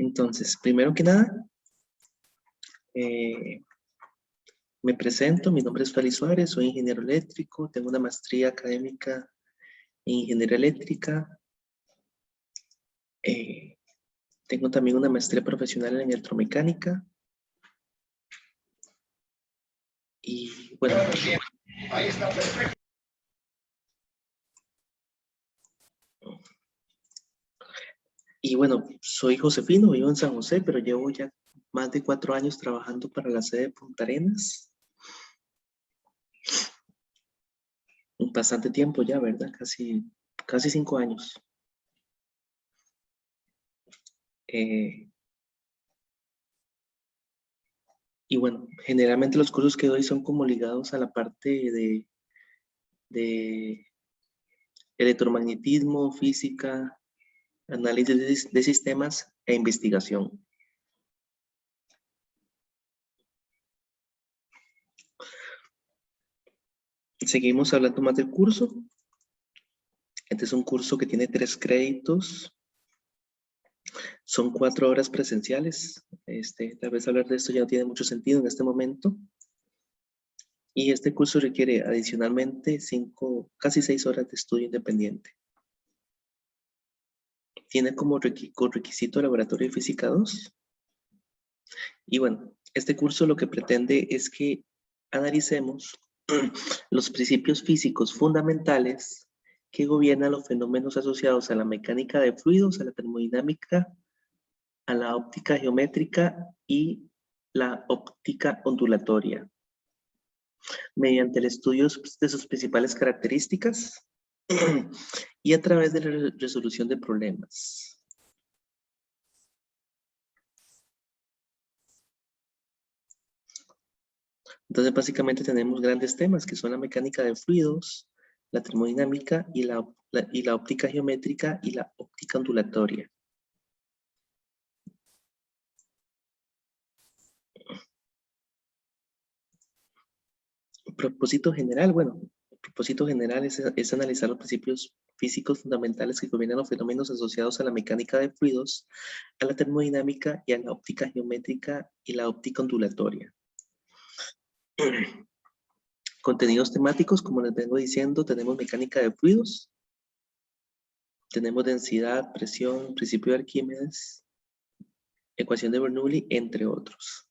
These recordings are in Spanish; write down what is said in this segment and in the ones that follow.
Entonces, primero que nada, me presento, mi nombre es Fali Suárez, soy ingeniero eléctrico, tengo una maestría académica en ingeniería eléctrica, tengo también una maestría profesional en electromecánica y bueno, Ahí está, perfecto. Y bueno, soy josefino, vivo en San José, pero llevo ya más de 4 años trabajando para la sede de Punta Arenas. Bastante tiempo ya, ¿verdad? Casi 5 años. Y bueno, generalmente los cursos que doy son como ligados a la parte de electromagnetismo, física, análisis de sistemas e investigación. Seguimos hablando más del curso. Este es un curso que tiene 3 créditos. Son 4 horas presenciales. Tal vez hablar de esto ya no tiene mucho sentido en este momento. Y este curso requiere adicionalmente casi 6 horas de estudio independiente. Tiene como requisito laboratorio de física 2. Y bueno, este curso lo que pretende es que analicemos los principios físicos fundamentales que gobiernan los fenómenos asociados a la mecánica de fluidos, a la termodinámica, a la óptica geométrica y la óptica ondulatoria, mediante el estudio de sus principales características y a través de la resolución de problemas. Entonces, básicamente tenemos grandes temas que son la mecánica de fluidos, la termodinámica y la óptica geométrica y la óptica ondulatoria. Propósito general, bueno, el propósito general es analizar los principios físicos fundamentales que gobiernan los fenómenos asociados a la mecánica de fluidos, a la termodinámica y a la óptica geométrica y la óptica ondulatoria. Contenidos temáticos, como les vengo diciendo, tenemos mecánica de fluidos, tenemos densidad, presión, principio de Arquímedes, ecuación de Bernoulli, entre otros.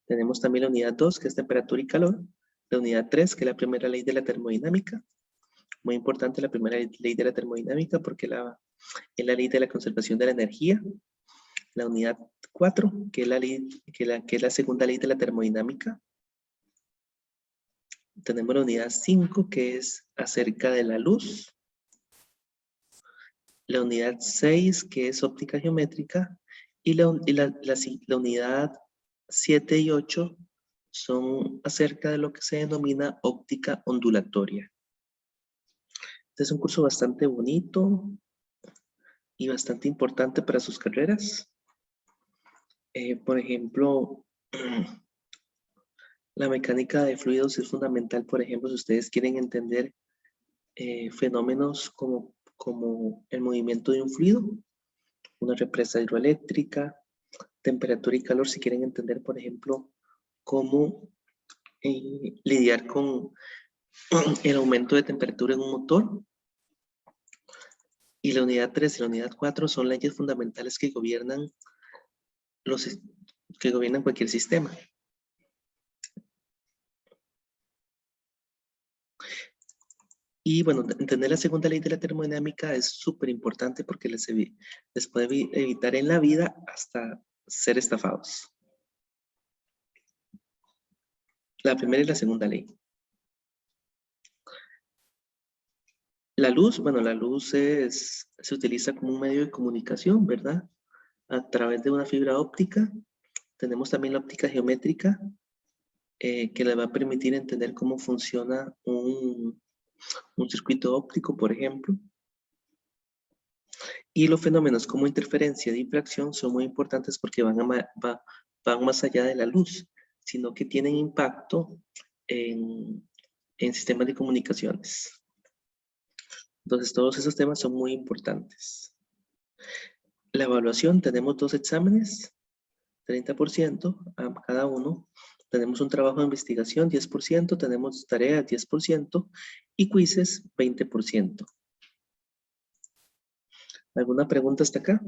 Tenemos también la unidad 2, que es temperatura y calor, la unidad 3, que es la primera ley de la termodinámica. Muy importante la primera ley de la termodinámica porque es la ley de la conservación de la energía. La unidad 4, que es la segunda ley de la termodinámica. Tenemos la unidad 5, que es acerca de la luz. La unidad 6, que es óptica geométrica. Y la unidad 7 y 8 son acerca de lo que se denomina óptica ondulatoria. Este es un curso bastante bonito y bastante importante para sus carreras. Por ejemplo, la mecánica de fluidos es fundamental, por ejemplo, si ustedes quieren entender fenómenos como el movimiento de un fluido, una represa hidroeléctrica, temperatura y calor, si quieren entender, por ejemplo, cómo lidiar con el aumento de temperatura en un motor. Y la unidad 3 y la unidad 4 son leyes fundamentales que gobiernan cualquier sistema. Y bueno, entender la segunda ley de la termodinámica es súper importante porque les puede evitar en la vida hasta ser estafados. La primera y la segunda ley. La luz, bueno, la luz se utiliza como un medio de comunicación, ¿verdad? A través de una fibra óptica. Tenemos también la óptica geométrica, que le va a permitir entender cómo funciona un circuito óptico, por ejemplo. Y los fenómenos como interferencia y difracción son muy importantes porque van más allá de la luz, sino que tienen impacto en sistemas de comunicaciones. Entonces, todos esos temas son muy importantes. La evaluación, tenemos 2 exámenes, 30% a cada uno. Tenemos un trabajo de investigación, 10%, tenemos tareas, 10%, y quizzes, 20%. ¿Alguna pregunta hasta acá?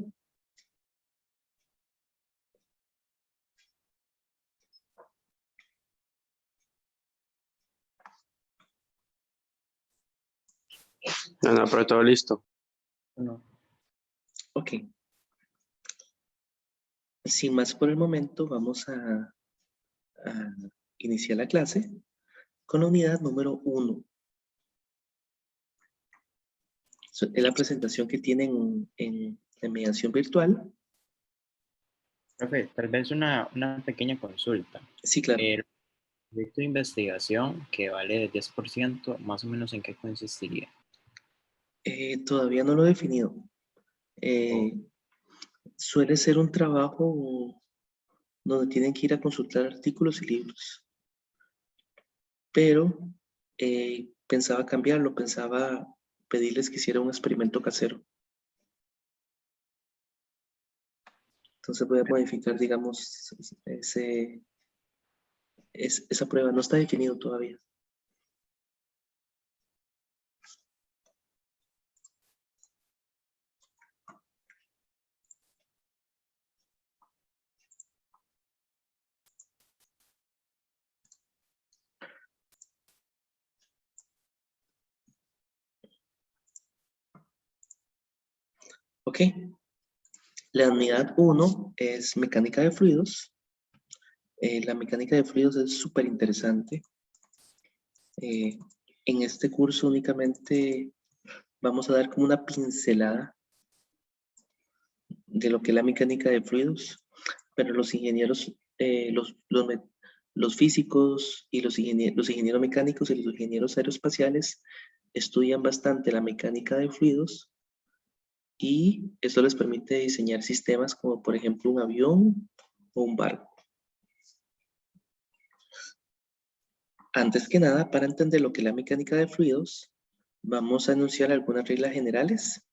No, pero todo listo. No. Ok. Sin más por el momento, vamos a iniciar la clase con la unidad número 1. Es la presentación que tienen en mediación virtual. Profe, tal vez una pequeña consulta. Sí, claro. El proyecto de investigación que vale el 10%, más o menos ¿en qué consistiría? Todavía no lo he definido. Suele ser un trabajo donde tienen que ir a consultar artículos y libros. Pero pensaba cambiarlo, pensaba pedirles que hicieran un experimento casero. Entonces voy a modificar, digamos, esa prueba. No está definido todavía. Ok. La unidad 1 es mecánica de fluidos. La mecánica de fluidos es súper interesante. En este curso únicamente vamos a dar como una pincelada de lo que es la mecánica de fluidos, pero los ingenieros, los físicos y los ingenieros mecánicos y los ingenieros aeroespaciales estudian bastante la mecánica de fluidos y eso les permite diseñar sistemas como por ejemplo un avión o un barco. Antes que nada, para entender lo que es la mecánica de fluidos, vamos a enunciar algunas reglas generales.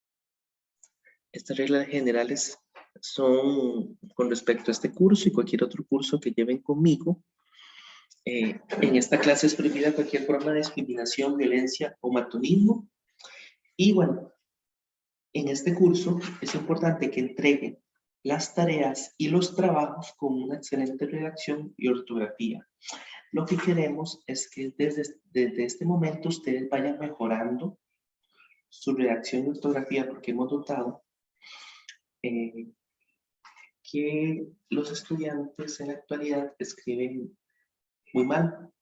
Estas reglas generales son con respecto a este curso y cualquier otro curso que lleven conmigo. En esta clase es prohibida cualquier forma de discriminación, violencia o matonismo. Y bueno, en este curso es importante que entreguen las tareas y los trabajos con una excelente redacción y ortografía. Lo que queremos es que desde este momento ustedes vayan mejorando su redacción y ortografía, porque hemos notado que los estudiantes en la actualidad escriben muy mal.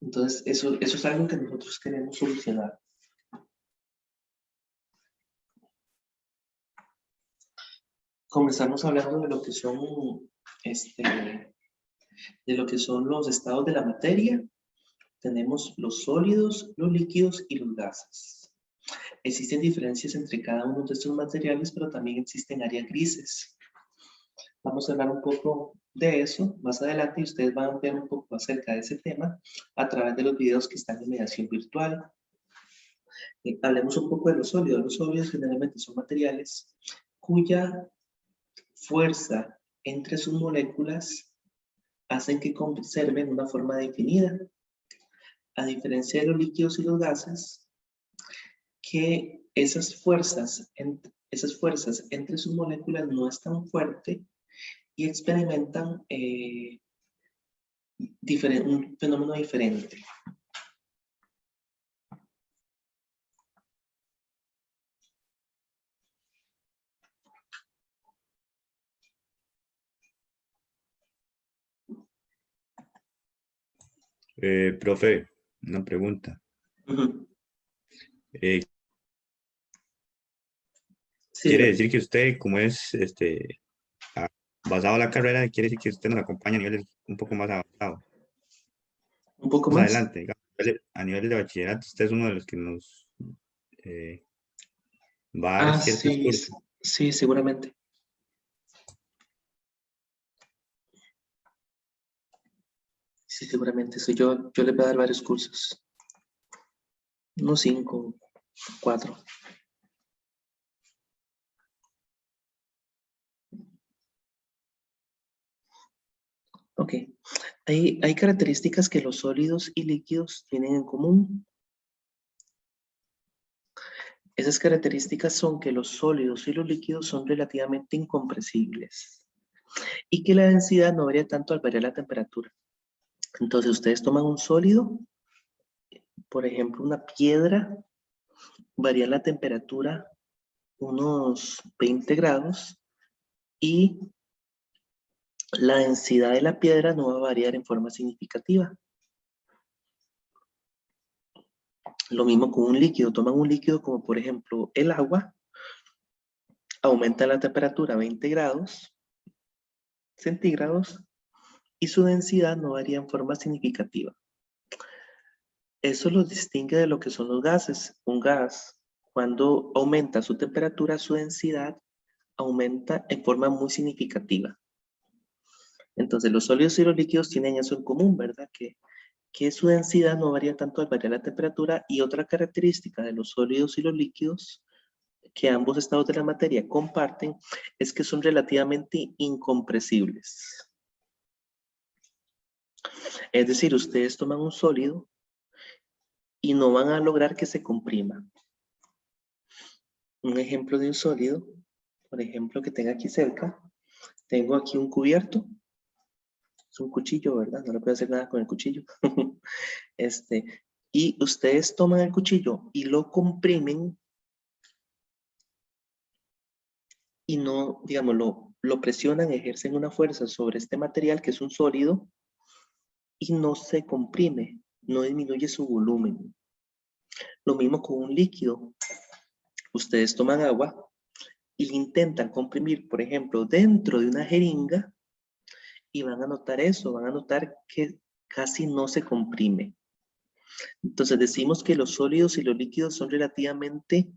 Entonces, eso es algo que nosotros queremos solucionar. Comenzamos hablando de lo que son, los estados de la materia. Tenemos los sólidos, los líquidos y los gases. Existen diferencias entre cada uno de estos materiales, pero también existen áreas grises. Vamos a hablar un poco de eso más adelante y ustedes van a ver un poco acerca de ese tema a través de los videos que están en mediación virtual. Hablemos un poco de los sólidos. Los sólidos generalmente son materiales cuya fuerza entre sus moléculas hacen que conserven una forma definida. A diferencia de los líquidos y los gases, que esas fuerzas entre sus moléculas no es tan fuerte y experimentan un fenómeno diferente. Profe, una pregunta. Uh-huh. Sí, ¿Quiere decir que usted, como es basado en la carrera, quiere decir que usted nos acompaña a niveles un poco más avanzados? un poco Más más. adelante, digamos, a nivel de bachillerato, usted es uno de los que nos va a dar ciertos Sí, cursos. sí, seguramente. Sí, seguramente. Yo les voy a dar varios cursos. Unos 5, 4. Ok. Hay características que los sólidos y líquidos tienen en común. Esas características son que los sólidos y los líquidos son relativamente incompresibles y que la densidad no varía tanto al variar la temperatura. Entonces, ustedes toman un sólido, por ejemplo, una piedra, varía la temperatura unos 20 grados y la densidad de la piedra no va a variar en forma significativa. Lo mismo con un líquido. Toman un líquido como por ejemplo el agua, aumenta la temperatura a 20 grados centígrados y su densidad no varía en forma significativa. Eso los distingue de lo que son los gases. Un gas, cuando aumenta su temperatura, su densidad aumenta en forma muy significativa. Entonces, los sólidos y los líquidos tienen eso en común, ¿verdad? Que su densidad no varía tanto al variar la temperatura. Y otra característica de los sólidos y los líquidos que ambos estados de la materia comparten es que son relativamente incompresibles. Es decir, ustedes toman un sólido y no van a lograr que se comprima. Un ejemplo de un sólido, por ejemplo, que tenga aquí cerca, tengo aquí un cubierto. Es un cuchillo, ¿verdad? No le puedo hacer nada con el cuchillo. Y ustedes toman el cuchillo y lo comprimen y no, digamos, lo presionan, ejercen una fuerza sobre este material que es un sólido y no se comprime, no disminuye su volumen. Lo mismo con un líquido. Ustedes toman agua y le intentan comprimir, por ejemplo, dentro de una jeringa y van a notar eso, van a notar que casi no se comprime. Entonces decimos que los sólidos y los líquidos son relativamente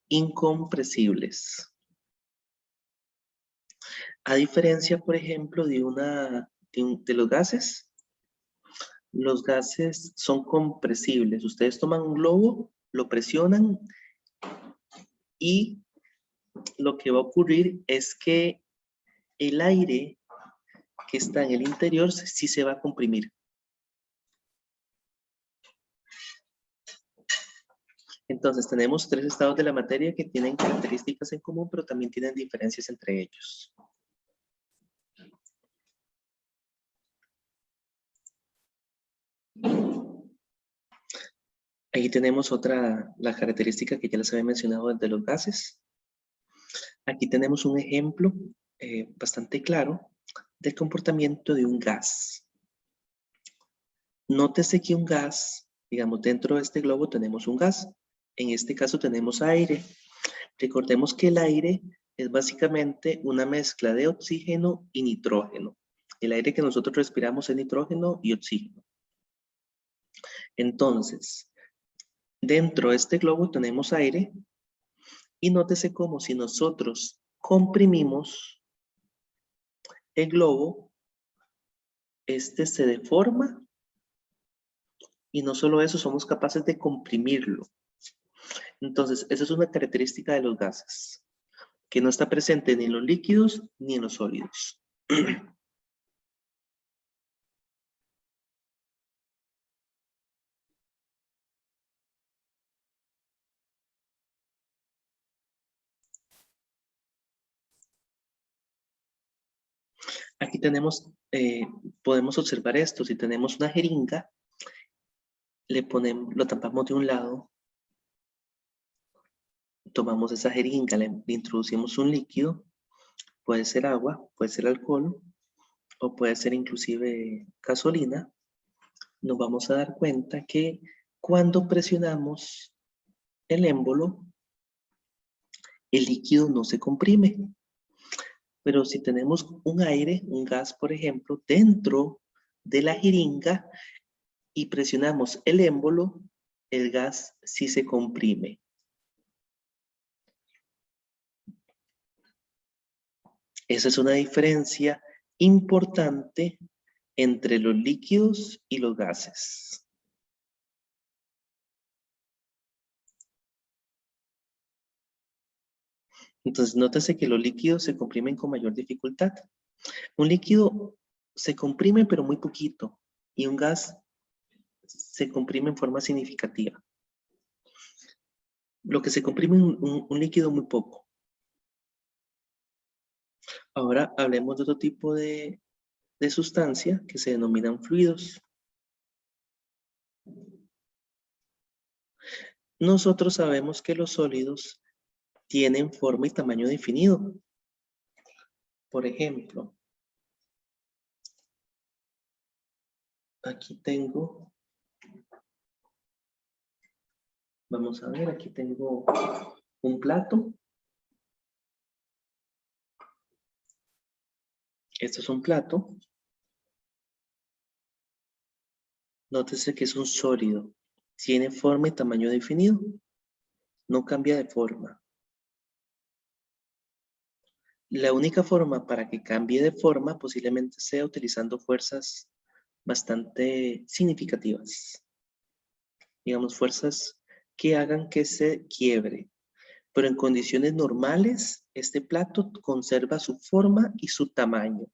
incompresibles. A diferencia, por ejemplo, de los gases son compresibles. Ustedes toman un globo, lo presionan y lo que va a ocurrir es que el aire que está en el interior sí se va a comprimir. Entonces tenemos tres estados de la materia que tienen características en común, pero también tienen diferencias entre ellos. Ahí tenemos la característica que ya les había mencionado de los gases. Aquí tenemos un ejemplo bastante claro del comportamiento de un gas. Nótese que un gas, digamos, dentro de este globo tenemos un gas. En este caso tenemos aire. Recordemos que el aire es básicamente una mezcla de oxígeno y nitrógeno. El aire que nosotros respiramos es nitrógeno y oxígeno. Entonces, dentro de este globo tenemos aire y nótese como si nosotros comprimimos el globo, este se deforma y no solo eso, somos capaces de comprimirlo. Entonces, esa es una característica de los gases, que no está presente ni en los líquidos ni en los sólidos. Aquí tenemos, podemos observar esto. Si tenemos una jeringa, lo tapamos de un lado, tomamos esa jeringa, le introducimos un líquido, puede ser agua, puede ser alcohol, o puede ser inclusive gasolina. Nos vamos a dar cuenta que cuando presionamos el émbolo, el líquido no se comprime. Pero si tenemos un aire, un gas, por ejemplo, dentro de la jeringa y presionamos el émbolo, el gas sí se comprime. Esa es una diferencia importante entre los líquidos y los gases. Entonces, nótese que los líquidos se comprimen con mayor dificultad. Un líquido se comprime pero muy poquito y un gas se comprime en forma significativa. Lo que se comprime un líquido muy poco. Ahora hablemos de otro tipo de sustancia que se denominan fluidos. Nosotros sabemos que los sólidos tienen forma y tamaño definido. Por ejemplo, aquí tengo, vamos a ver, aquí tengo un plato. Esto es un plato. Nótese que es un sólido. Tiene forma y tamaño definido. No cambia de forma. La única forma para que cambie de forma posiblemente sea utilizando fuerzas bastante significativas. Digamos, fuerzas que hagan que se quiebre. Pero en condiciones normales, este plato conserva su forma y su tamaño.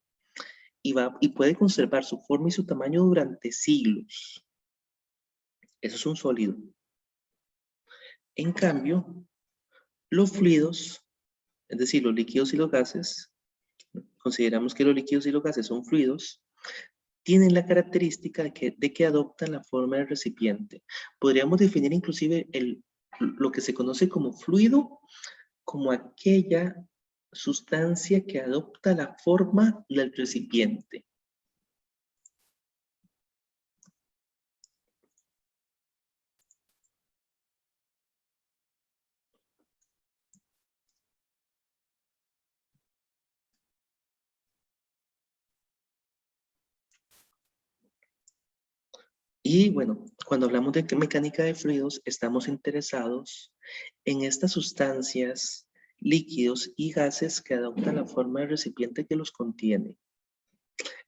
Y puede conservar su forma y su tamaño durante siglos. Eso es un sólido. En cambio, los fluidos, es decir, los líquidos y los gases, consideramos que los líquidos y los gases son fluidos, tienen la característica de que adoptan la forma del recipiente. Podríamos definir inclusive lo que se conoce como fluido como aquella sustancia que adopta la forma del recipiente. Y bueno, cuando hablamos de mecánica de fluidos, estamos interesados en estas sustancias, líquidos y gases que adoptan la forma del recipiente que los contiene.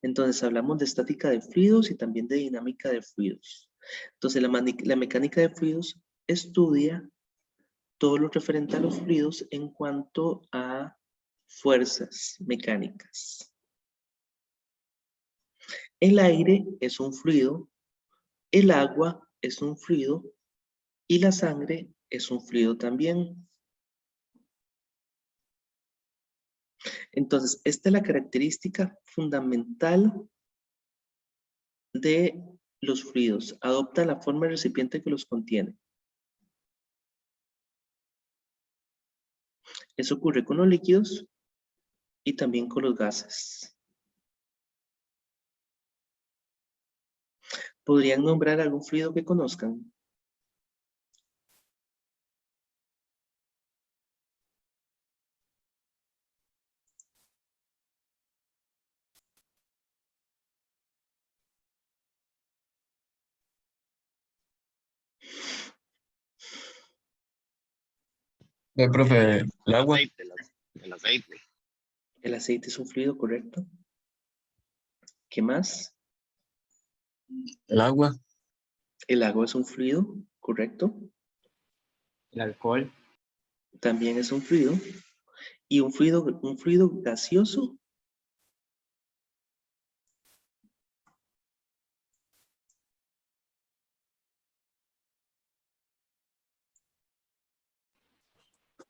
Entonces hablamos de estática de fluidos y también de dinámica de fluidos. Entonces la mecánica de fluidos estudia todo lo referente a los fluidos en cuanto a fuerzas mecánicas. El aire es un fluido, el agua es un fluido y la sangre es un fluido también. Entonces, esta es la característica fundamental de los fluidos. Adopta la forma del recipiente que los contiene. Eso ocurre con los líquidos y también con los gases. ¿Podrían nombrar algún fluido que conozcan? Profe, el agua, El aceite. El aceite es un fluido, ¿correcto? ¿Qué más? el agua, El agua es un fluido, ¿correcto? El alcohol, También es un fluido. Y un fluido gaseoso.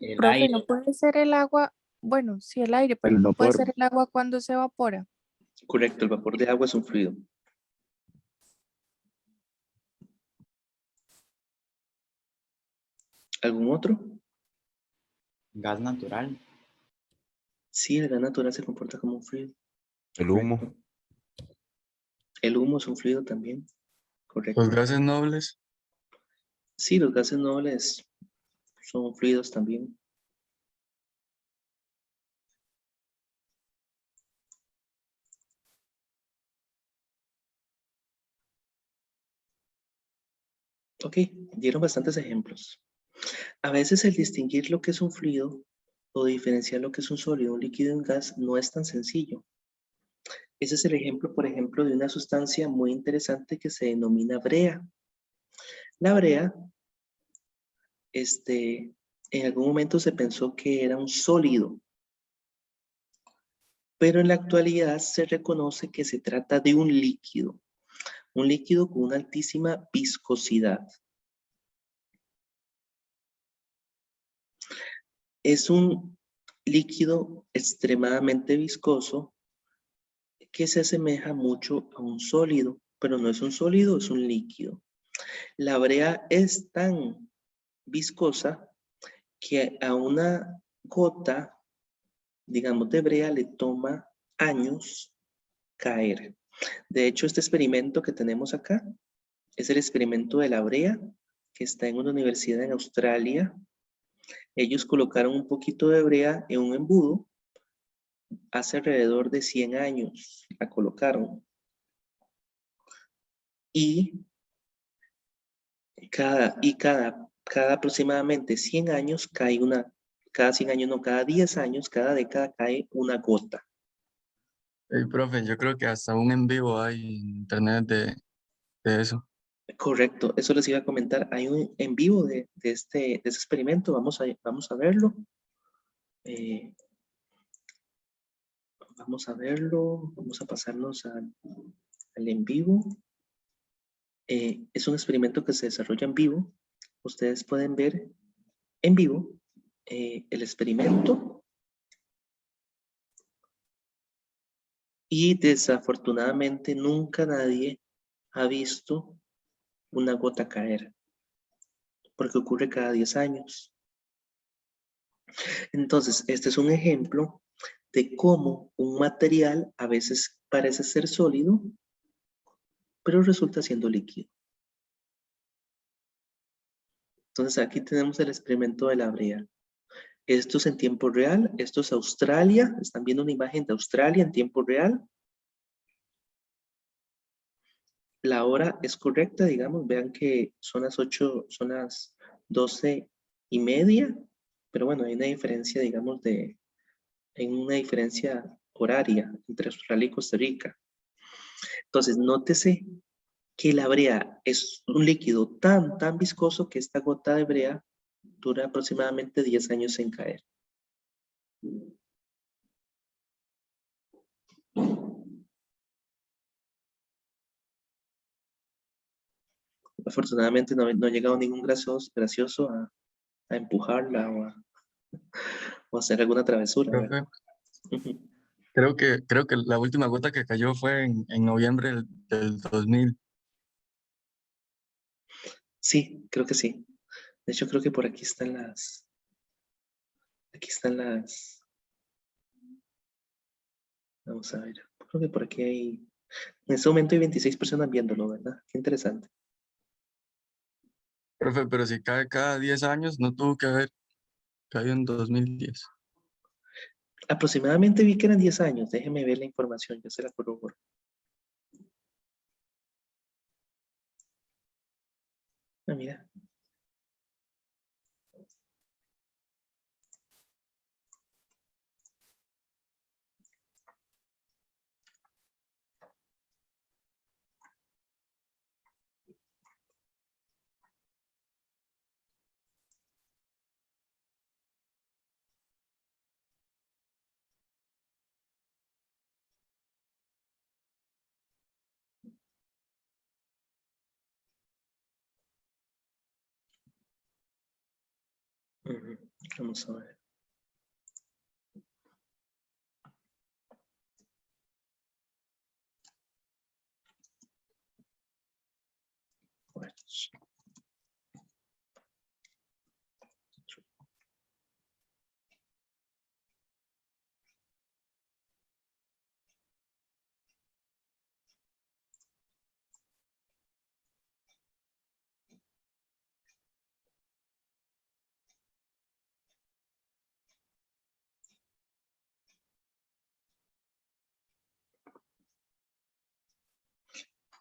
el Profe, aire, no puede ser el agua, bueno, sí el aire, pero El no puede vapor. ser el agua cuando se evapora. Correcto, el vapor de agua es un fluido. ¿Algún otro? gas natural, Sí, el gas natural se comporta como un fluido. El humo. Correcto. El humo es un fluido también. Correcto. los gases nobles, Sí, los gases nobles son fluidos también. Ok, dieron bastantes ejemplos. A veces el distinguir lo que es un fluido o diferenciar lo que es un sólido, un líquido y un gas no es tan sencillo. Ese es el ejemplo, por ejemplo, de una sustancia muy interesante que se denomina brea. La brea, en algún momento se pensó que era un sólido, pero en la actualidad se reconoce que se trata de un líquido con una altísima viscosidad. Es un líquido extremadamente viscoso que se asemeja mucho a un sólido, pero no es un sólido, es un líquido. La brea es tan viscosa que a una gota, digamos, de brea le toma años caer. De hecho, este experimento que tenemos acá es el experimento de la brea, que está en una universidad en Australia. Ellos colocaron un poquito de brea en un embudo. Hace alrededor de 100 años la colocaron. Y cada aproximadamente 100 años cae cada 100 años, no, cada 10 años, cada década cae una gota. Hey, profe, yo creo que hasta un en vivo hay en internet de eso. Correcto, eso les iba a comentar. Hay un en vivo de ese experimento, vamos a verlo. Vamos a verlo, vamos a pasarnos al en vivo. Es un experimento que se desarrolla en vivo. Ustedes pueden ver en vivo el experimento. Y desafortunadamente nunca nadie ha visto una gota caer, porque ocurre cada 10 años. Entonces, este es un ejemplo de cómo un material a veces parece ser sólido, pero resulta siendo líquido. Entonces, aquí tenemos el experimento de la brea. Esto es en tiempo real, esto es Australia, están viendo una imagen de Australia en tiempo real. La hora es correcta, digamos, vean que son las 8, son las 12:30, pero bueno, hay una diferencia, digamos, hay una diferencia horaria entre Australia y Costa Rica. Entonces, nótese que la brea es un líquido tan viscoso que esta gota de brea dura aproximadamente 10 años en caer. Afortunadamente no ha llegado ningún gracioso a empujarla o a hacer alguna travesura, ¿verdad? Profe, creo que la última gota que cayó fue en noviembre del 2000. Sí, creo que sí. De hecho, creo que por aquí están vamos a ver, creo que por aquí en este momento hay 26 personas viéndolo, ¿verdad? Qué interesante. Profe, pero si cae cada 10 años, no tuvo que haber caído en 2010. Aproximadamente vi que eran 10 años, déjeme ver la información, yo se la corroboro. Ah, mira. Ujú, vamos a ver. Bueno.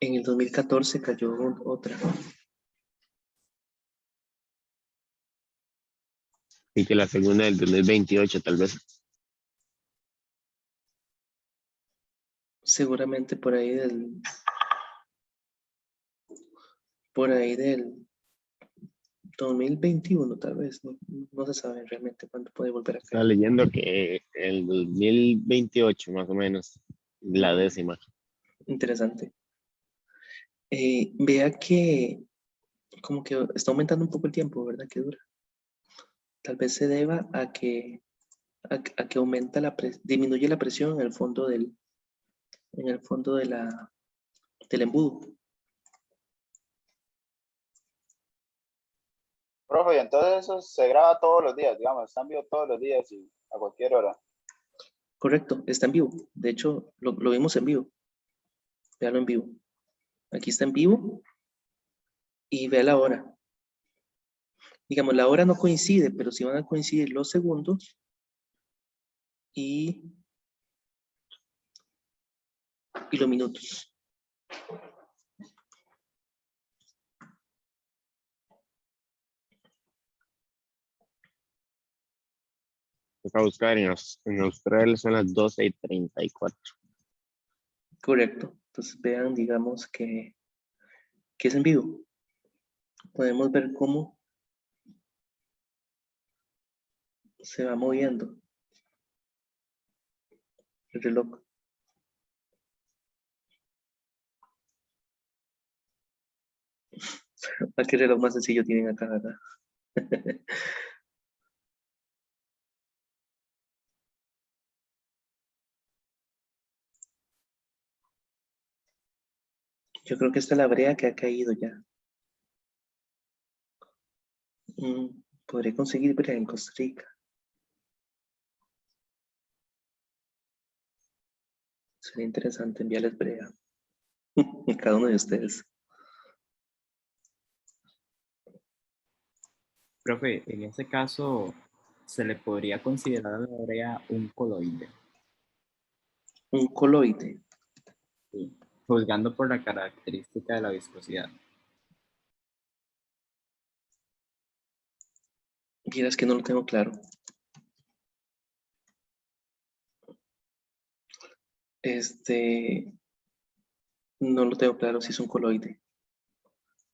En el 2014 cayó otra. Y que la segunda del 2028 tal vez. Seguramente por ahí del 2021 tal vez, no se sabe realmente cuándo puede volver a Estaba caer. leyendo que el 2028 más o menos, la décima. Interesante. Vea que como que está aumentando un poco el tiempo, ¿verdad? Que dura. Tal vez se deba a que aumenta disminuye la presión en el fondo del del embudo. Profe, y entonces eso se graba todos los días, digamos, está en vivo todos los días y a cualquier hora. Correcto, está en vivo. De hecho, lo vimos en vivo. Véalo en vivo. Aquí está en vivo y vea la hora. Digamos, la hora no coincide, pero sí van a coincidir los segundos y los minutos. Toca buscar en Australia son las 12:34. Correcto. Entonces vean, digamos que es en vivo. Podemos ver cómo se va moviendo el reloj. ¿Qué reloj más sencillo tienen acá, verdad? Yo creo que esta es la brea que ha caído ya. Podré conseguir brea en Costa Rica. Sería interesante enviarles brea a cada uno de ustedes. Profe, en ese caso, ¿se le podría considerar a la brea un coloide? Un coloide. Sí, juzgando por la característica de la viscosidad. Vieras que no lo tengo claro. No lo tengo claro si es un coloide.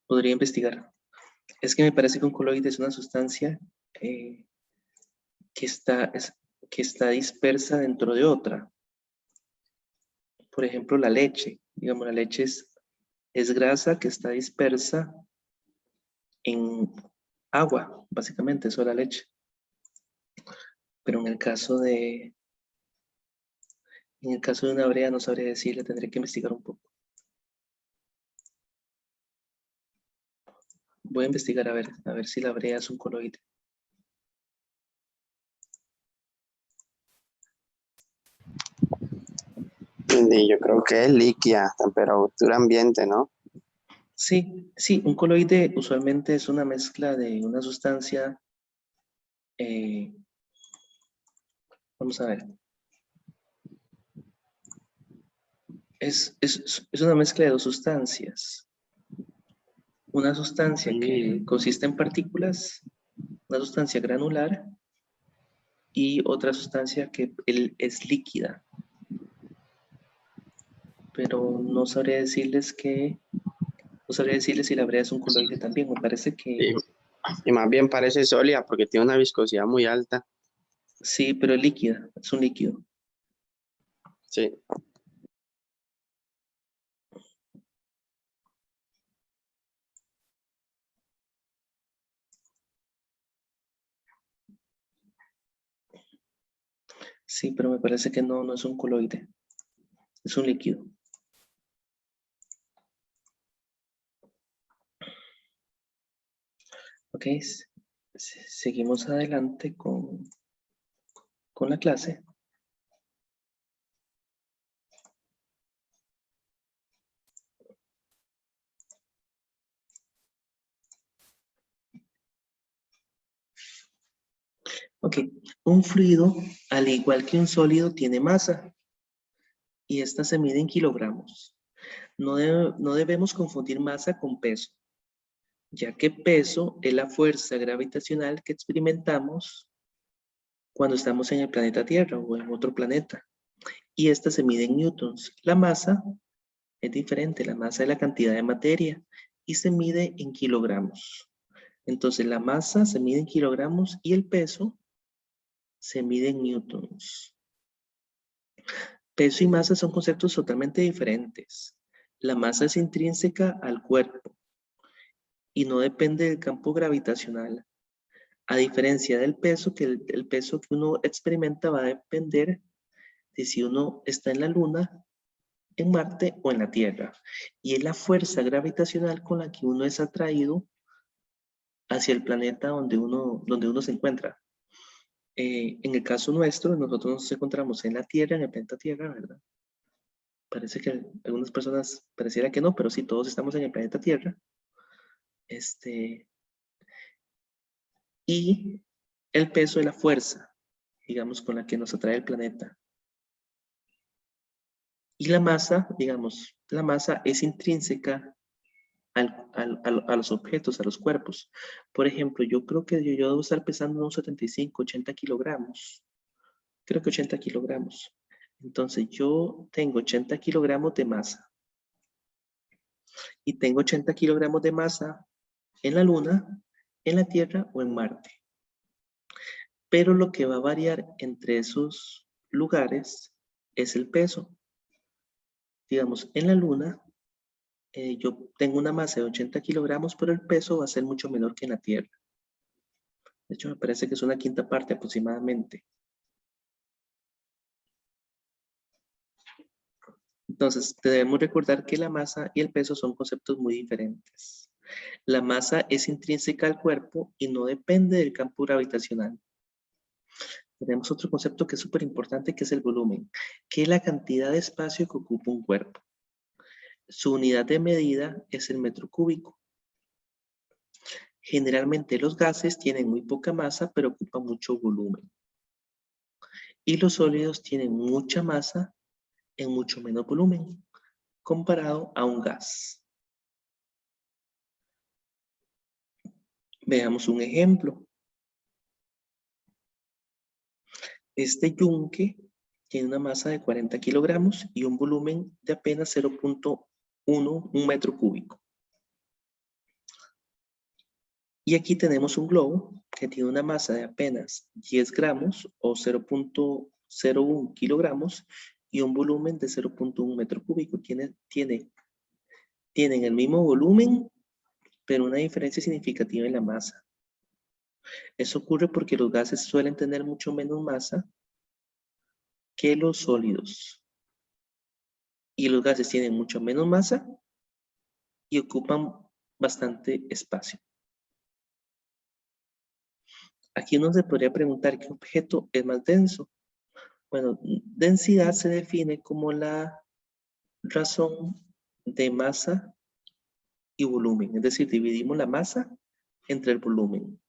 Podría investigar. Es que me parece que un coloide es una sustancia que está dispersa dentro de otra. Por ejemplo, la leche. Digamos, la leche es grasa que está dispersa en agua, básicamente, eso es la leche. Pero en el caso de una brea no sabría decirle, tendré que investigar un poco. Voy a investigar a ver si la brea es un coloide. Y yo creo que es líquida, temperatura ambiente, ¿no? Sí, un coloide usualmente es una mezcla de una sustancia, vamos a ver, es una mezcla de dos sustancias. Una sustancia que consiste en partículas, una sustancia granular y otra sustancia que es líquida. Pero no sabría decirles si la brea es un coloide también. Me parece que Y más bien parece sólida porque tiene una viscosidad muy alta. sí, pero es líquida, es un líquido. Sí. Sí, pero me parece que no es un coloide, es un líquido. Ok, seguimos adelante con la clase. Ok, un fluido, al igual que un sólido, tiene masa y esta se mide en kilogramos. No debemos confundir masa con peso, ya que peso es la fuerza gravitacional que experimentamos cuando estamos en el planeta Tierra o en otro planeta. Y esta se mide en newtons. La masa es diferente, la masa es la cantidad de materia y se mide en kilogramos. Entonces la masa se mide en kilogramos y el peso se mide en newtons. Peso y masa son conceptos totalmente diferentes. La masa es intrínseca al cuerpo y no depende del campo gravitacional. A diferencia del peso, que el peso que uno experimenta va a depender de si uno está en la Luna, en Marte o en la Tierra. Y es la fuerza gravitacional con la que uno es atraído hacia el planeta donde uno se encuentra. En el caso nuestro, nosotros nos encontramos en la Tierra, en el planeta Tierra, ¿verdad? Parece que algunas personas pareciera que no, pero sí, todos estamos en el planeta Tierra. Y el peso es la fuerza, digamos, con la que nos atrae el planeta. Y la masa, digamos, la masa es intrínseca a los objetos, a los cuerpos. Por ejemplo, yo creo que yo debo estar pesando unos 75, 80 kilogramos. Creo que 80 kilogramos. Entonces, yo tengo 80 kilogramos de masa. Y tengo 80 kilogramos de masa en la Luna, en la Tierra o en Marte. Pero lo que va a variar entre esos lugares es el peso. Digamos, en la Luna, yo tengo una masa de 80 kilogramos, pero el peso va a ser mucho menor que en la Tierra. De hecho, me parece que es una quinta parte aproximadamente. Entonces, debemos recordar que la masa y el peso son conceptos muy diferentes. La masa es intrínseca al cuerpo y no depende del campo gravitacional. Tenemos otro concepto que es súper importante, que es el volumen, que es la cantidad de espacio que ocupa un cuerpo. Su unidad de medida es el metro cúbico. Generalmente los gases tienen muy poca masa, pero ocupan mucho volumen. Y los sólidos tienen mucha masa en mucho menos volumen, comparado a un gas. Veamos un ejemplo. Este yunque tiene una masa de 40 kilogramos y un volumen de apenas 0.1 un metro cúbico. Y aquí tenemos un globo que tiene una masa de apenas 10 gramos o 0.01 kilogramos y un volumen de 0.1 metro cúbico. Tienen el mismo volumen, pero una diferencia significativa en la masa. Eso ocurre porque los gases suelen tener mucho menos masa que los sólidos. Y los gases tienen mucho menos masa y ocupan bastante espacio. Aquí uno se podría preguntar qué objeto es más denso. Bueno, densidad se define como la razón de masa y volumen. Es decir, dividimos la masa entre el volumen.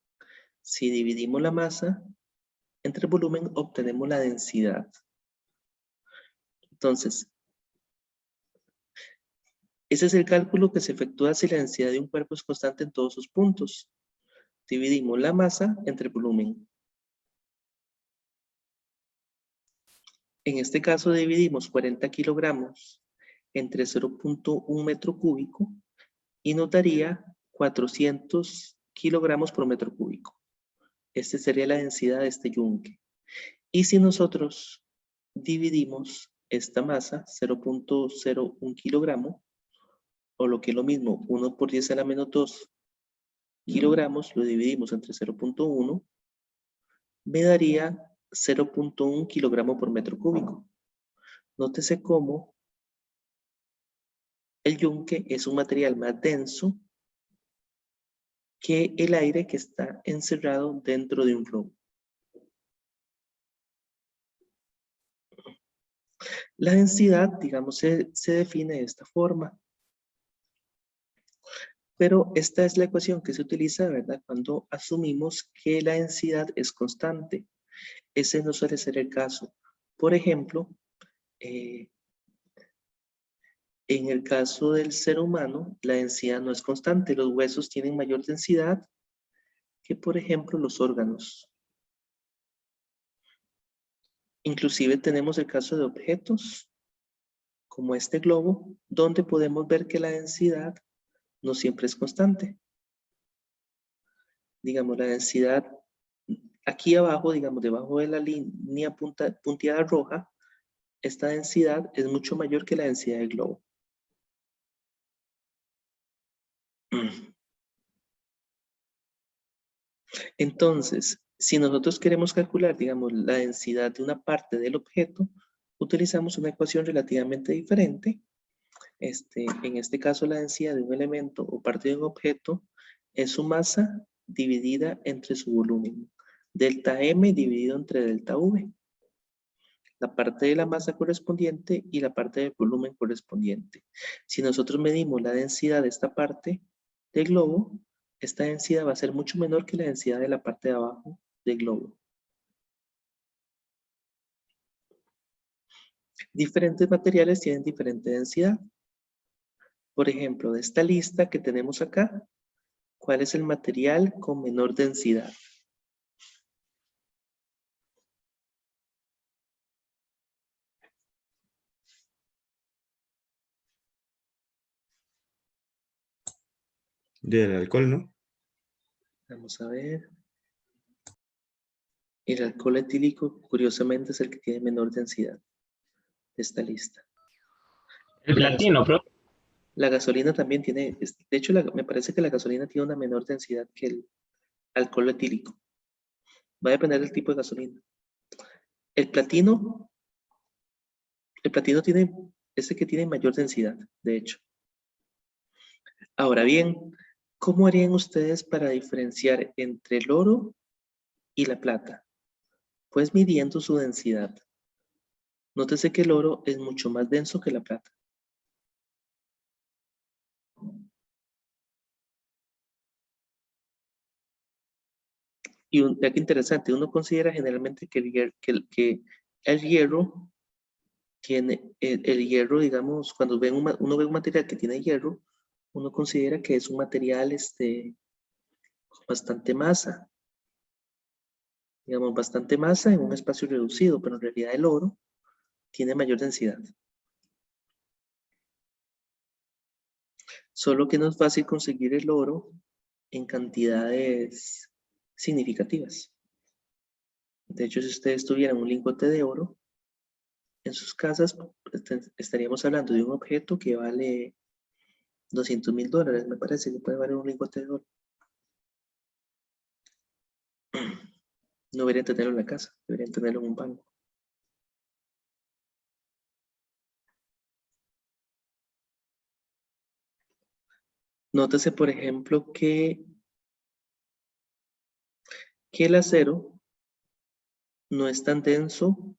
Si dividimos la masa entre el volumen, obtenemos la densidad. Entonces, ese es el cálculo que se efectúa si la densidad de un cuerpo es constante en todos sus puntos. Dividimos la masa entre el volumen. En este caso dividimos 40 kilogramos entre 0.1 metro cúbico y nos daría 400 kilogramos por metro cúbico. Esta sería la densidad de este yunque. Y si nosotros dividimos esta masa, 0.01 kilogramo, o lo que es lo mismo, 1 por 10 a la menos 2 kilogramos, lo dividimos entre 0.1, me daría 0.1 kilogramo por metro cúbico. Nótese cómo el yunque es un material más denso que el aire que está encerrado dentro de un globo. La densidad, digamos, se define de esta forma. Pero esta es la ecuación que se utiliza, ¿verdad? Cuando asumimos que la densidad es constante. Ese no suele ser el caso. Por ejemplo, en el caso del ser humano, la densidad no es constante. Los huesos tienen mayor densidad que, por ejemplo, los órganos. Inclusive tenemos el caso de objetos, como este globo, donde podemos ver que la densidad no siempre es constante. digamos, la densidad aquí abajo, digamos, debajo de la línea punteada roja, esta densidad es mucho mayor que la densidad del globo. Entonces, si nosotros queremos calcular, digamos, la densidad de una parte del objeto, utilizamos una ecuación relativamente diferente. En este caso, la densidad de un elemento o parte de un objeto es su masa dividida entre su volumen. Delta M dividido entre delta V. La parte de la masa correspondiente y la parte del volumen correspondiente. Si nosotros medimos la densidad de esta parte del globo, esta densidad va a ser mucho menor que la densidad de la parte de abajo del globo. Diferentes materiales tienen diferente densidad. Por ejemplo, de esta lista que tenemos acá, ¿cuál es el material con menor densidad? Del alcohol, ¿no? Vamos a ver. El alcohol etílico, curiosamente, es el que tiene menor densidad de esta lista. El platino, profe. La gasolina también tiene, de hecho, me parece que la gasolina tiene una menor densidad que el alcohol etílico. Va a depender del tipo de gasolina. El platino tiene, es el que tiene mayor densidad, de hecho. Ahora bien, ¿cómo harían ustedes para diferenciar entre el oro y la plata? Pues midiendo su densidad. Nótese que el oro es mucho más denso que la plata. Y ya que interesante, uno considera generalmente que el hierro tiene, el hierro, digamos, cuando uno ve un material que tiene hierro, uno considera que es un material con bastante masa. Digamos, bastante masa en un espacio reducido, pero en realidad el oro tiene mayor densidad. Solo que no es fácil conseguir el oro en cantidades significativas. De hecho, si ustedes tuvieran un lingote de oro en sus casas, estaríamos hablando de un objeto que vale $200,000, me parece que puede valer un lingote de oro. No deberían tenerlo en la casa, deberían tenerlo en un banco. Nótese, por ejemplo, que el acero no es tan denso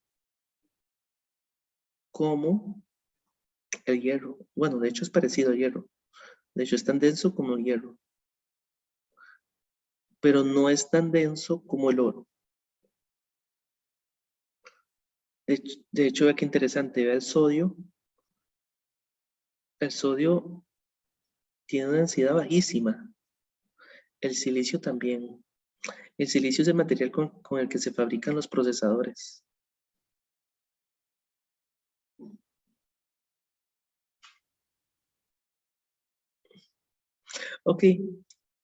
como el hierro. Bueno, de hecho es parecido al hierro. De hecho es tan denso como el hierro. Pero no es tan denso como el oro. De hecho, vea qué interesante. Vea el sodio. El sodio tiene una densidad bajísima. El silicio también. El silicio es el material con el que se fabrican los procesadores. Ok,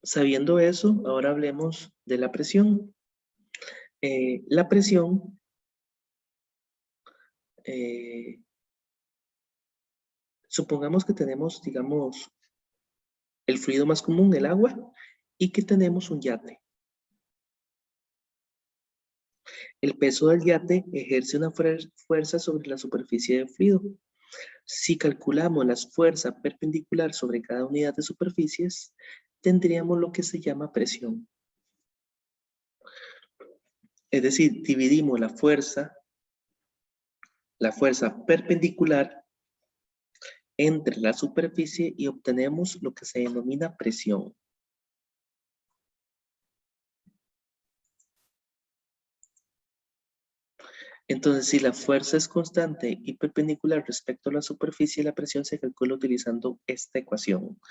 sabiendo eso, ahora hablemos de la presión. La presión supongamos que tenemos, digamos, el fluido más común, el agua, y que tenemos un yate. El peso del yate ejerce una fuerza sobre la superficie del fluido. Si calculamos la fuerza perpendicular sobre cada unidad de superficies, tendríamos lo que se llama presión. Es decir, dividimos la fuerza perpendicular entre la superficie y obtenemos lo que se denomina presión. Entonces, si la fuerza es constante y perpendicular respecto a la superficie, la presión se calcula utilizando esta ecuación.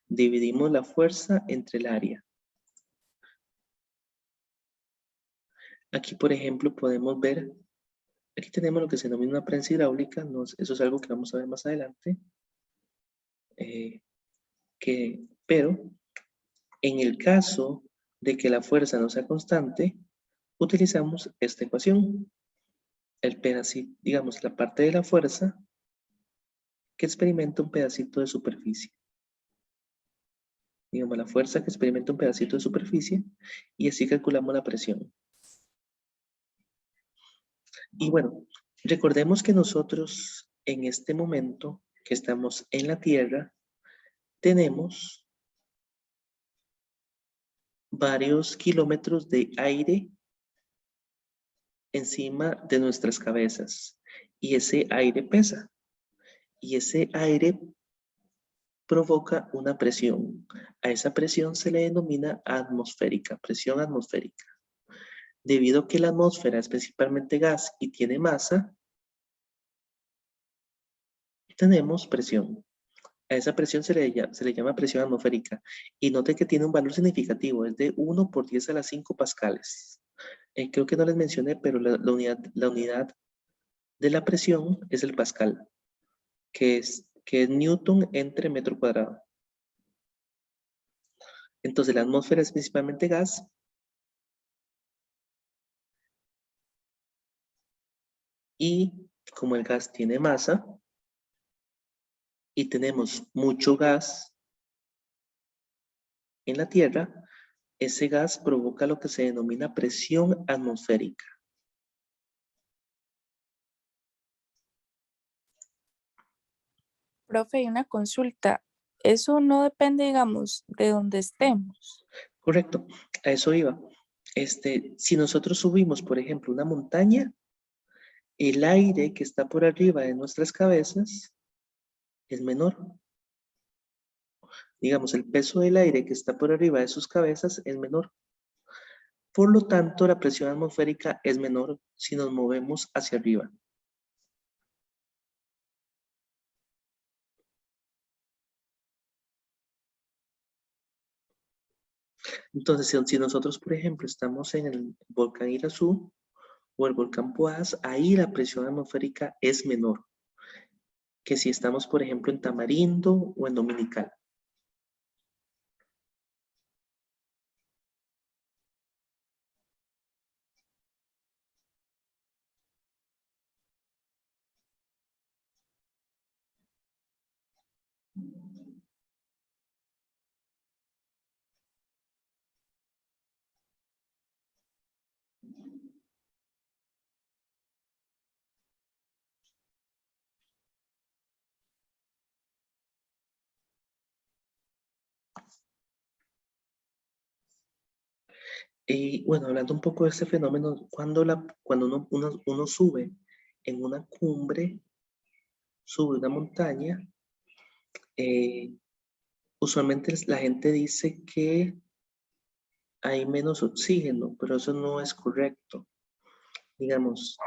Dividimos la fuerza entre el área. Aquí, por ejemplo, podemos ver, aquí tenemos lo que se denomina una prensa hidráulica, eso es algo que vamos a ver más adelante. Pero, en el caso de que la fuerza no sea constante, utilizamos esta ecuación. El pedacito, digamos, la parte de la fuerza que experimenta un pedacito de superficie. Digamos, la fuerza que experimenta un pedacito de superficie y así calculamos la presión. Y bueno, recordemos que nosotros en este momento que estamos en la Tierra, tenemos varios kilómetros de aire encima de nuestras cabezas y ese aire pesa y ese aire provoca una presión. A esa presión se le denomina atmosférica, presión atmosférica. Debido a que la atmósfera es principalmente gas y tiene masa, tenemos presión. A esa presión se le llama presión atmosférica. Y note que tiene un valor significativo, es de 1 por 10 a la 5 pascales. Creo que no les mencioné, pero la unidad de la presión es el pascal, que es Newton entre metro cuadrado. Entonces la atmósfera es principalmente gas. Y como el gas tiene masa, y tenemos mucho gas en la Tierra, ese gas provoca lo que se denomina presión atmosférica. Profe, hay una consulta. Eso no depende, digamos, de donde estemos. Correcto, a eso iba. Si nosotros subimos, por ejemplo, una montaña, el aire que está por arriba de nuestras cabezas es menor. Digamos, el peso del aire que está por arriba de sus cabezas es menor. Por lo tanto, la presión atmosférica es menor si nos movemos hacia arriba. Entonces, si nosotros, por ejemplo, estamos en el volcán Irazú o el volcán Poás, ahí la presión atmosférica es menor que si estamos, por ejemplo, en Tamarindo o en Dominical. Y bueno, hablando un poco de este fenómeno, cuando uno sube en una cumbre, sube una montaña, usualmente la gente dice que hay menos oxígeno, pero eso no es correcto. Digamos,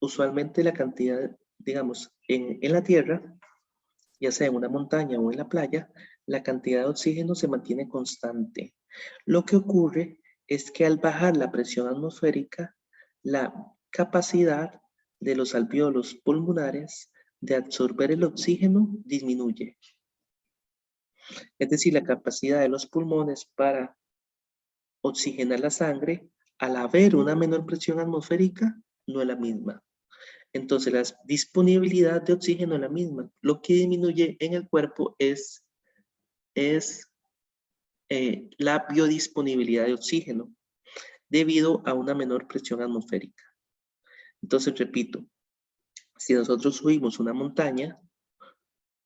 usualmente la cantidad, digamos, en la Tierra, ya sea en una montaña o en la playa, la cantidad de oxígeno se mantiene constante. Lo que ocurre es que al bajar la presión atmosférica, la capacidad de los alvéolos pulmonares de absorber el oxígeno disminuye. Es decir, la capacidad de los pulmones para oxigenar la sangre, al haber una menor presión atmosférica, no es la misma. Entonces, la disponibilidad de oxígeno es la misma. Lo que disminuye en el cuerpo es la biodisponibilidad de oxígeno debido a una menor presión atmosférica. Entonces, repito, si nosotros subimos una montaña,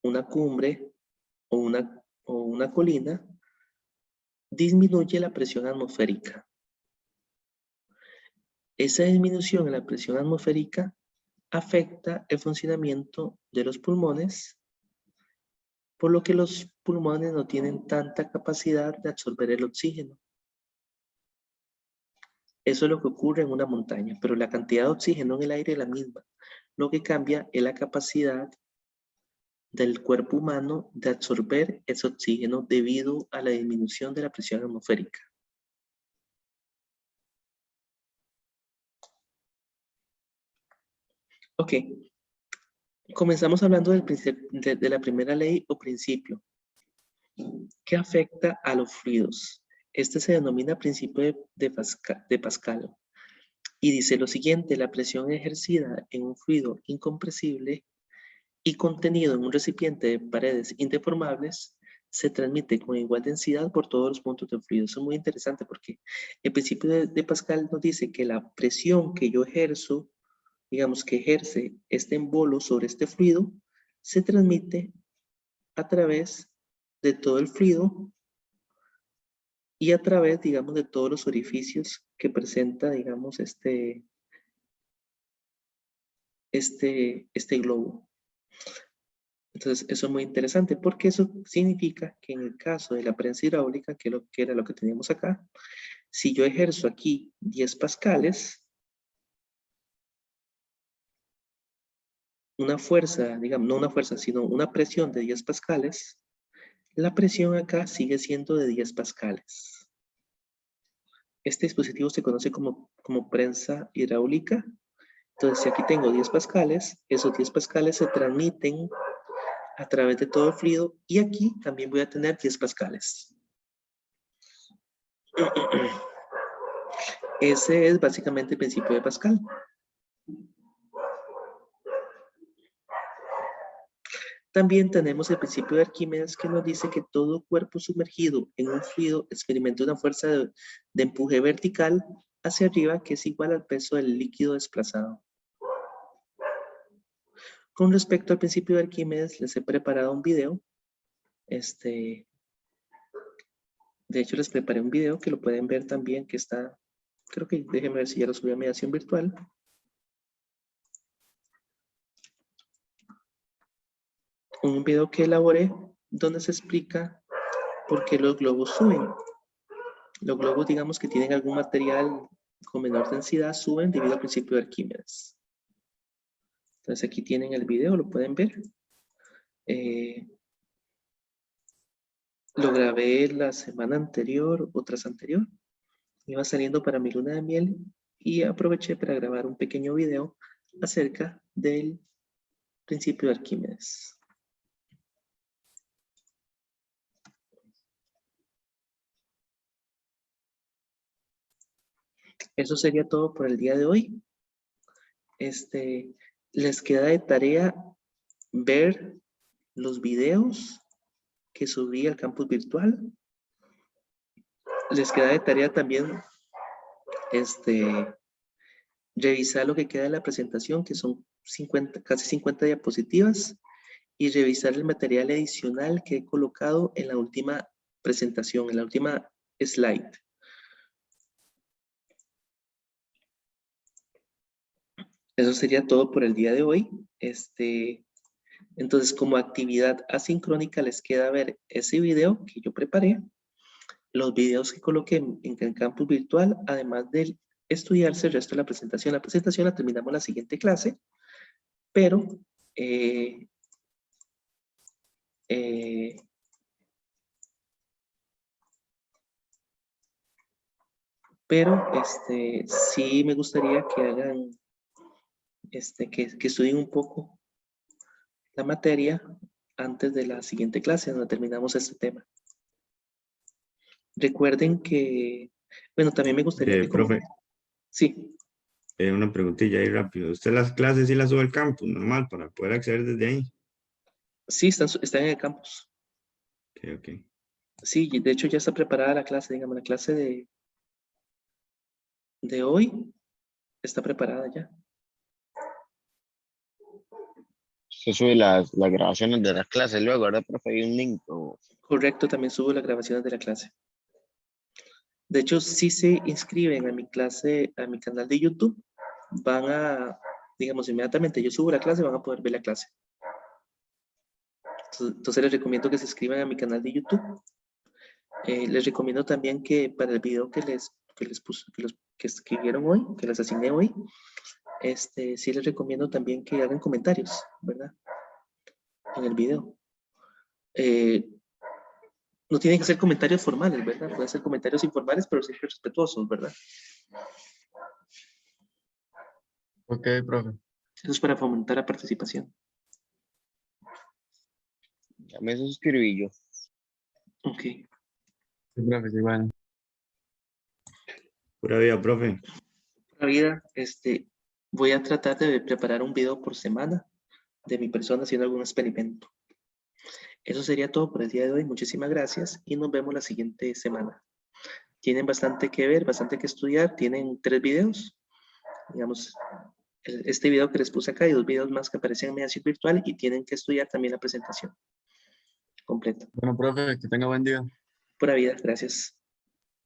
una cumbre o una colina, disminuye la presión atmosférica. Esa disminución en la presión atmosférica afecta el funcionamiento de los pulmones, por lo que los pulmones no tienen tanta capacidad de absorber el oxígeno. Eso es lo que ocurre en una montaña, pero la cantidad de oxígeno en el aire es la misma. Lo que cambia es la capacidad del cuerpo humano de absorber ese oxígeno debido a la disminución de la presión atmosférica. Ok, comenzamos hablando de la primera ley o principio, que afecta a los fluidos. Este se denomina principio de Pascal. Y dice lo siguiente: la presión ejercida en un fluido incompresible y contenido en un recipiente de paredes indeformables se transmite con igual densidad por todos los puntos del fluido. Eso es muy interesante porque el principio de Pascal nos dice que la presión que yo ejerzo, digamos que ejerce este embolo sobre este fluido, se transmite a través de todo el fluido y a través, digamos, de todos los orificios que presenta, digamos, este globo. Entonces, eso es muy interesante porque eso significa que en el caso de la prensa hidráulica, que era lo que teníamos acá, si yo ejerzo aquí 10 pascales, una fuerza, digamos, no una fuerza, sino una presión de 10 pascales, la presión acá sigue siendo de 10 pascales. Este dispositivo se conoce como prensa hidráulica. Entonces, si aquí tengo 10 pascales, esos 10 pascales se transmiten a través de todo el fluido y aquí también voy a tener 10 pascales. Ese es básicamente el principio de Pascal. También tenemos el principio de Arquímedes que nos dice que todo cuerpo sumergido en un fluido experimenta una fuerza de empuje vertical hacia arriba que es igual al peso del líquido desplazado. Con respecto al principio de Arquímedes, les he preparado un video. De hecho, les preparé un video que lo pueden ver también, que está, creo que, déjenme ver si ya lo subí a mediación virtual. Un video que elaboré donde se explica por qué los globos suben. Los globos, digamos, que tienen algún material con menor densidad, suben debido al principio de Arquímedes. Entonces aquí tienen el video, lo pueden ver. Lo grabé la semana anterior o tras anterior. Iba saliendo para mi luna de miel y aproveché para grabar un pequeño video acerca del principio de Arquímedes. Eso sería todo por el día de hoy. Les queda de tarea ver los videos que subí al campus virtual. Les queda de tarea también revisar lo que queda de la presentación, que son casi 50 diapositivas, y revisar el material adicional que he colocado en la última presentación, en la última slide. Eso sería todo por el día de hoy. Entonces, como actividad asincrónica, les queda ver ese video que yo preparé, los videos que coloqué en el campus virtual, además de estudiarse el resto de la presentación. La presentación la terminamos en la siguiente clase, pero sí me gustaría que hagan, que estudien un poco la materia antes de la siguiente clase, donde terminamos este tema. Recuerden que, bueno, también me gustaría que... Profe, Sí. Una preguntilla ahí rápido. ¿Usted las clases sí las sube al campus, normal, para poder acceder desde ahí? Sí, están en el campus. Ok. Sí, de hecho ya está preparada la clase, digamos, la clase de hoy está preparada ya. Se sube las grabaciones de las clases luego, ¿verdad, profe? Hay un link. Correcto, también subo las grabaciones de la clase. De hecho, si se inscriben a mi clase, a mi canal de YouTube, van a, digamos, inmediatamente yo subo la clase, van a poder ver la clase. Entonces les recomiendo que se inscriban a mi canal de YouTube. Les recomiendo también que para el video que escribieron hoy, que les asigné hoy, sí les recomiendo también que hagan comentarios, ¿verdad? En el video. No tienen que ser comentarios formales, ¿verdad? Pueden ser comentarios informales, pero siempre respetuosos, ¿verdad? Ok, profe. Eso es para fomentar la participación. Ya me suscribí yo. Ok. Sí, profe, sí, bueno. Pura vida, profe. La vida, voy a tratar de preparar un video por semana de mi persona haciendo algún experimento. Eso sería todo por el día de hoy. Muchísimas gracias y nos vemos la siguiente semana. Tienen bastante que ver, bastante que estudiar. Tienen 3 videos. Digamos, este video que les puse acá y 2 videos más que aparecen en Mediación Virtual y tienen que estudiar también la presentación completa. Bueno, profe, que tenga buen día. Pura vida, gracias.